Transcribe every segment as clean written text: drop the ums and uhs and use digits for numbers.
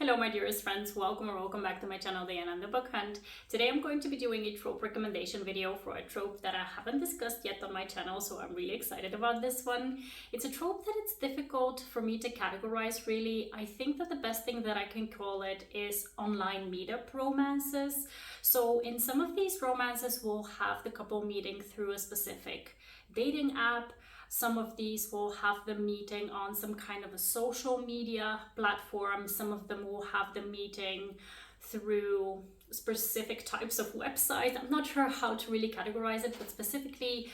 Hello my dearest friends, welcome or welcome back to my channel, Diana and the Book Hunt. Today I'm going to be doing a trope recommendation video for a trope that I haven't discussed yet on my channel, so I'm really excited about this one. It's a trope that it's difficult for me to categorize really. I think that the best thing that I can call it is online meetup romances. So in some of these romances we'll have the couple meeting through a specific dating app. Some of these will have them meeting on some kind of a social media platform. Some of them will have them meeting through specific types of websites. I'm not sure how to really categorize it, but specifically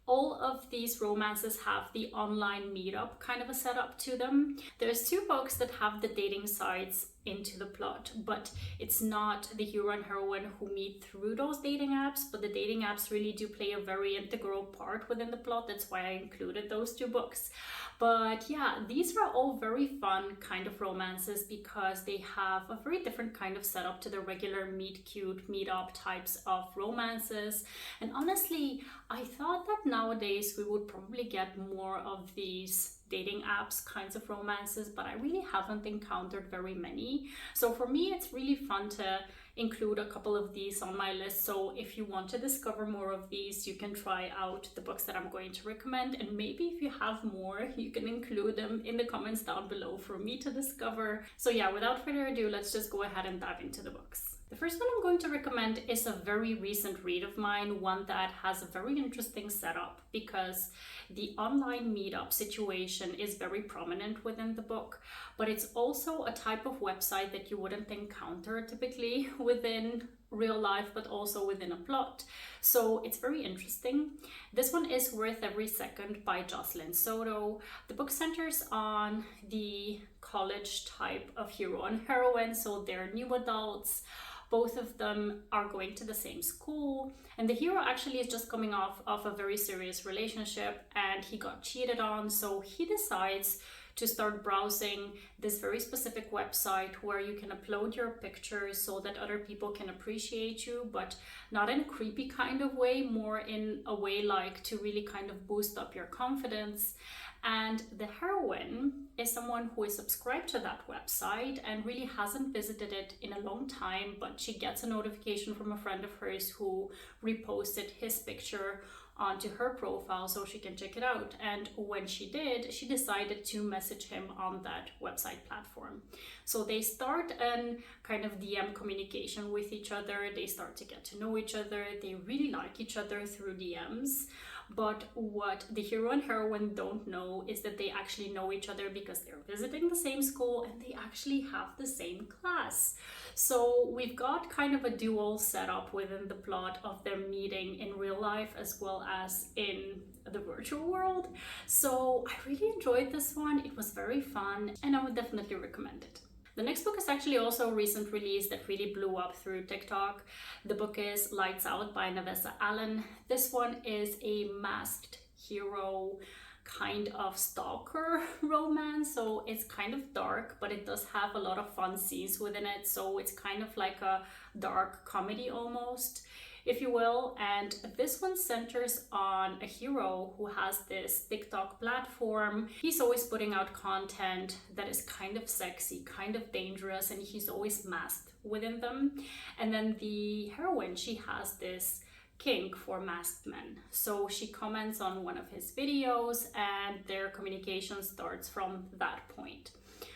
all of these romances have the online meetup kind of a setup to them. There's two books that have the dating sites into the plot, but it's not the hero and heroine who meet through those dating apps, but the dating apps really do play a very integral part within the plot. That's why I included those two books. But yeah, these are all very fun kind of romances because they have a very different kind of setup to the regular meet cute, meet up types of romances. And honestly, I thought that nowadays we would probably get more of these dating apps kinds of romances, but I really haven't encountered very many. So for me, it's really fun to include a couple of these on my list. So if you want to discover more of these, you can try out the books that I'm going to recommend, and maybe if you have more, you can include them in the comments down below for me to discover. So yeah, without further ado, let's just go ahead and dive into the books. The first one I'm going to recommend is a very recent read of mine, one that has a very interesting setup because the online meetup situation is very prominent within the book, but it's also a type of website that you wouldn't encounter typically within real life, but also within a plot. So it's very interesting. This one is Worth Every Second by Jocelyn Soto. The book centers on the college type of hero and heroine, so they're new adults. Both of them are going to the same school, and the hero actually is just coming off of a very serious relationship and he got cheated on, so he decides to start browsing this very specific website where you can upload your pictures so that other people can appreciate you, but not in a creepy kind of way, more in a way like to really kind of boost up your confidence. And the heroine is someone who is subscribed to that website and really hasn't visited it in a long time, but she gets a notification from a friend of hers who reposted his picture onto her profile so she can check it out. And when she did, she decided to message him on that website platform. So they start an kind of DM communication with each other. They start to get to know each other. They really like each other through DMs. But what the hero and heroine don't know is that they actually know each other because they're visiting the same school and they actually have the same class. So we've got kind of a dual setup within the plot of them meeting in real life as well as in the virtual world. So I really enjoyed this one. It was very fun and I would definitely recommend it. The next book is actually also a recent release that really blew up through TikTok. The book is Lights Out by Navessa Allen. This one is a masked hero kind of stalker romance, so it's kind of dark, but it does have a lot of fun scenes within it, so it's kind of like a dark comedy almost, if you will. And this one centers on a hero who has this TikTok platform. He's always putting out content that is kind of sexy, kind of dangerous, and he's always masked within them. And then the heroine, she has this kink for masked men. So she comments on one of his videos and their communication starts from that point.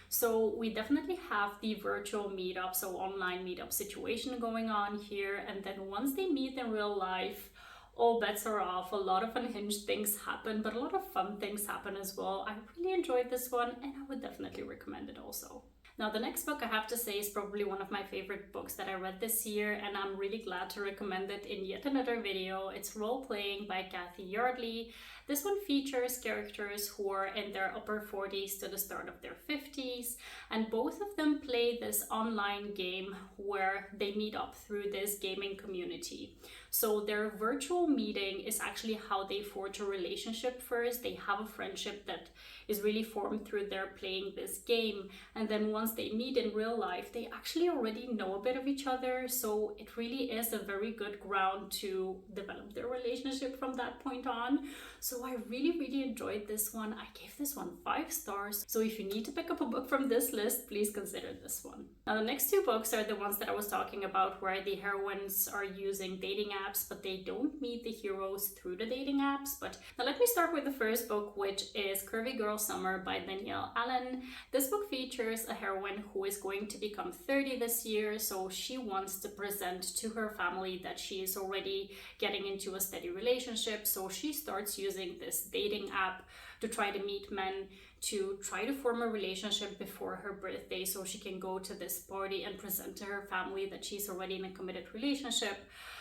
So we definitely have the virtual meetup, so online meetup situation going on here. And then once they meet in real life, all bets are off. A lot of unhinged things happen, but a lot of fun things happen as well. I really enjoyed this one and I would definitely recommend it also. Now, the next book I have to say is probably one of my favorite books that I read this year, and I'm really glad to recommend it in yet another video. It's Role Playing by Kathy Yardley. This one features characters who are in their upper 40s to the start of their 50s, and both of them play this online game where they meet up through this gaming community. So their virtual meeting is actually how they forge a relationship first. They have a friendship that is really formed through their playing this game, and then once once they meet in real life, they actually already know a bit of each other. So it really is a very good ground to develop their relationship from that point on. So I really enjoyed this one. I gave this one 5 stars. So if you need to pick up a book from this list, please consider this one. Now the next 2 books are the ones that I was talking about, where the heroines are using dating apps, but they don't meet the heroes through the dating apps. But now let me start with the first book, which is Curvy Girl Summer by Danielle Allen. This book features a heroine who is going to become 30 this year, so she wants to present to her family that she is already getting into a steady relationship. So she starts using this dating app to try to meet men, to try to form a relationship before her birthday so she can go to this party and present to her family that she's already in a committed relationship.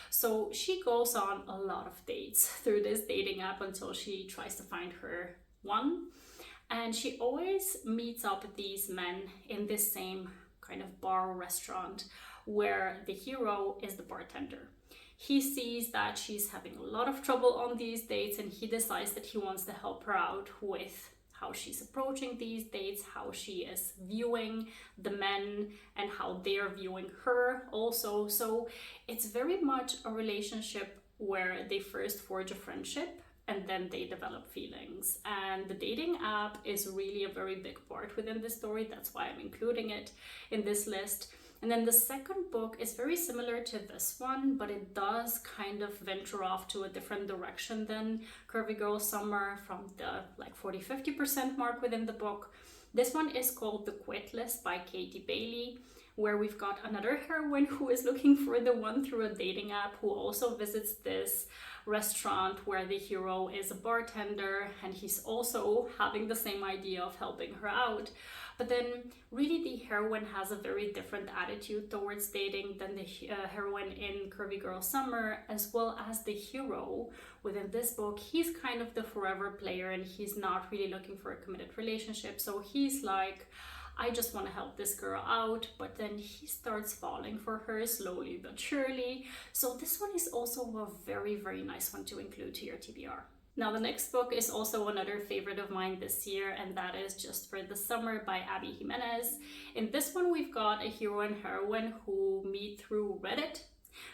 So she goes on a lot of dates through this dating app until she tries to find her one. And she always meets up with these men in this same kind of bar or restaurant where the hero is the bartender. He sees that she's having a lot of trouble on these dates, and he decides that he wants to help her out with how she's approaching these dates, how she is viewing the men, and how they're viewing her also. So it's very much a relationship where they first forge a friendship and then they develop feelings. And the dating app is really a very big part within the story. That's why I'm including it in this list. And then the second book is very similar to this one, but it does kind of venture off to a different direction than Curvy Girl Summer, from the like 40-50% mark within the book. This one is called The Quit List by Katie Bailey, where we've got another heroine who is looking for the one through a dating app, who also visits this restaurant where the hero is a bartender, and he's also having the same idea of helping her out. But then really the heroine has a very different attitude towards dating than the heroine in Curvy Girl Summer, as well as the hero within this book. He's kind of the forever player, and he's not really looking for a committed relationship. So he's like, I just want to help this girl out, but then he starts falling for her slowly but surely. So this one is also a very nice one to include to your TBR. Now the next book is also another favorite of mine this year, and that is Just for the Summer by Abby Jimenez. In this one we've got a hero and heroine who meet through Reddit,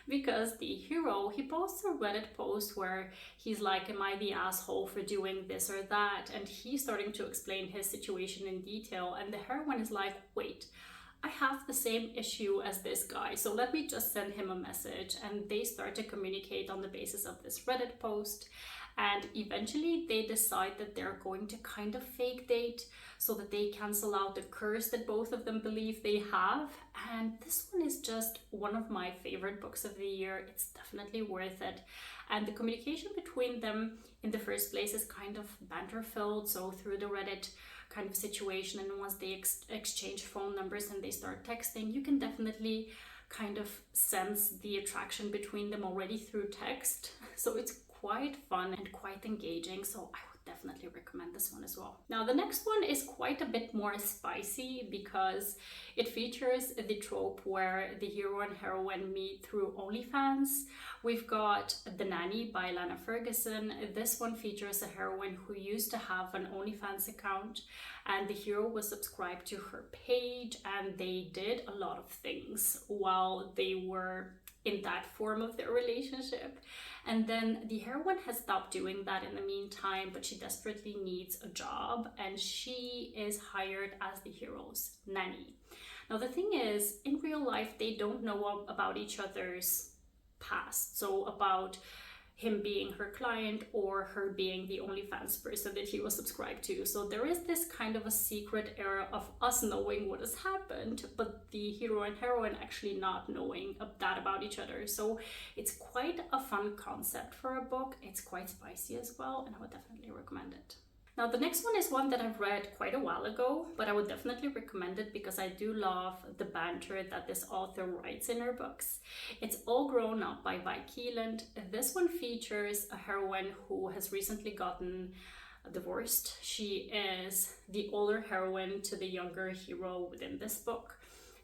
because the hero, he posts a Reddit post where he's like, am I the asshole for doing this or that? And he's starting to explain his situation in detail, and the heroine is like, wait, I have the same issue as this guy, so let me just send him a message. And they start to communicate on the basis of this Reddit post, and eventually they decide that they're going to kind of fake date so that they cancel out the curse that both of them believe they have. And this one is just one of my favorite books of the year. It's definitely worth it. And the communication between them in the first place is kind of banter filled, so through the Reddit kind of situation, and once they exchange phone numbers and they start texting, you can definitely kind of sense the attraction between them already through text. So it's quite fun and quite engaging, so I would definitely recommend this one as well. Now the next one is quite a bit more spicy, because it features the trope where the hero and heroine meet through OnlyFans. We've got The Nanny by Lana Ferguson. This one features a heroine who used to have an OnlyFans account, and the hero was subscribed to her page, and they did a lot of things while they were in that form of their relationship. And then the heroine has stopped doing that in the meantime, but she desperately needs a job, and she is hired as the hero's nanny. Now the thing is, in real life, they don't know about each other's past, so about him being her client or her being the OnlyFans person that he was subscribed to. So there is this kind of a secret era of us knowing what has happened, but the hero and heroine actually not knowing that about each other. So it's quite a fun concept for a book. It's quite spicy as well, and I would definitely recommend it. Now the next one is one that I've read quite a while ago, but I would definitely recommend it because I do love the banter that this author writes in her books. It's All Grown Up by Vi Keeland. This one features a heroine who has recently gotten divorced. She is the older heroine to the younger hero within this book.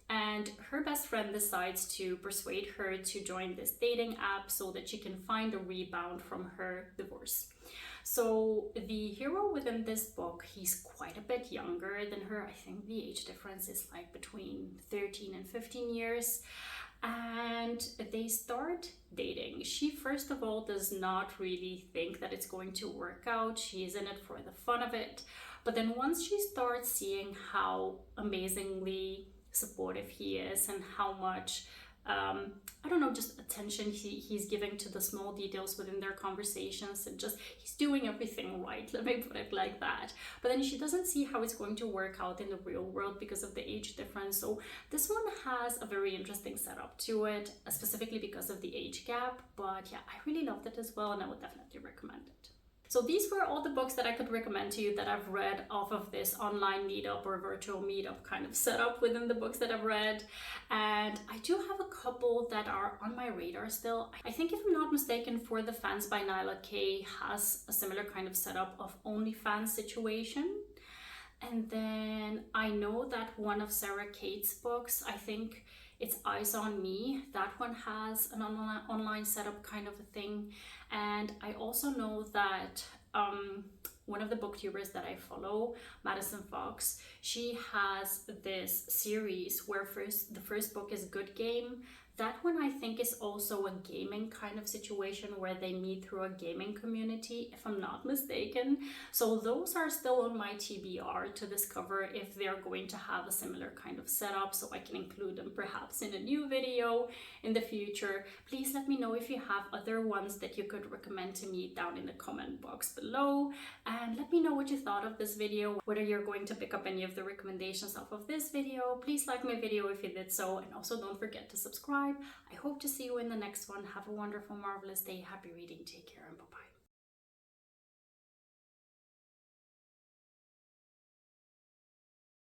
and her best friend decides to persuade her to join this dating app so that she can find a rebound from her divorce. So the hero within this book, he's quite a bit younger than her. I think the age difference is like between 13 and 15 years. And they start dating. She, first of all, does not really think that it's going to work out. She's in it for the fun of it. But then once she starts seeing how amazingly supportive he is and how much I don't know, just attention he's giving to the small details within their conversations, and just he's doing everything right, let me put it like that. But then she doesn't see how it's going to work out in the real world because of the age difference. So this one has a very interesting setup to it, specifically because of the age gap. But yeah, I really loved it as well, and I would definitely recommend it. So these were all the books that I could recommend to you that I've read off of this online meetup or virtual meetup kind of setup within the books that I've read. And I do have a couple that are on my radar still. I think, if I'm not mistaken, For the Fans by Nyla K has a similar kind of setup of OnlyFans situation. And then I know that one of Sarah Kate's books, I think it's Eyes on Me, that one has an online setup kind of a thing. And I also know that one of the booktubers that I follow, Madison Fox, she has this series where the first book is Good Game. That one I think is also a gaming kind of situation where they meet through a gaming community, if I'm not mistaken. So those are still on my TBR to discover if they're going to have a similar kind of setup, so I can include them perhaps in a new video in the future. Please let me know if you have other ones that you could recommend to me down in the comment box below. And let me know what you thought of this video, whether you're going to pick up any of the recommendations off of this video. Please like my video if you did so, and also don't forget to subscribe. I hope to see you in the next one. Have a wonderful, marvelous day. Happy reading. Take care, and bye-bye.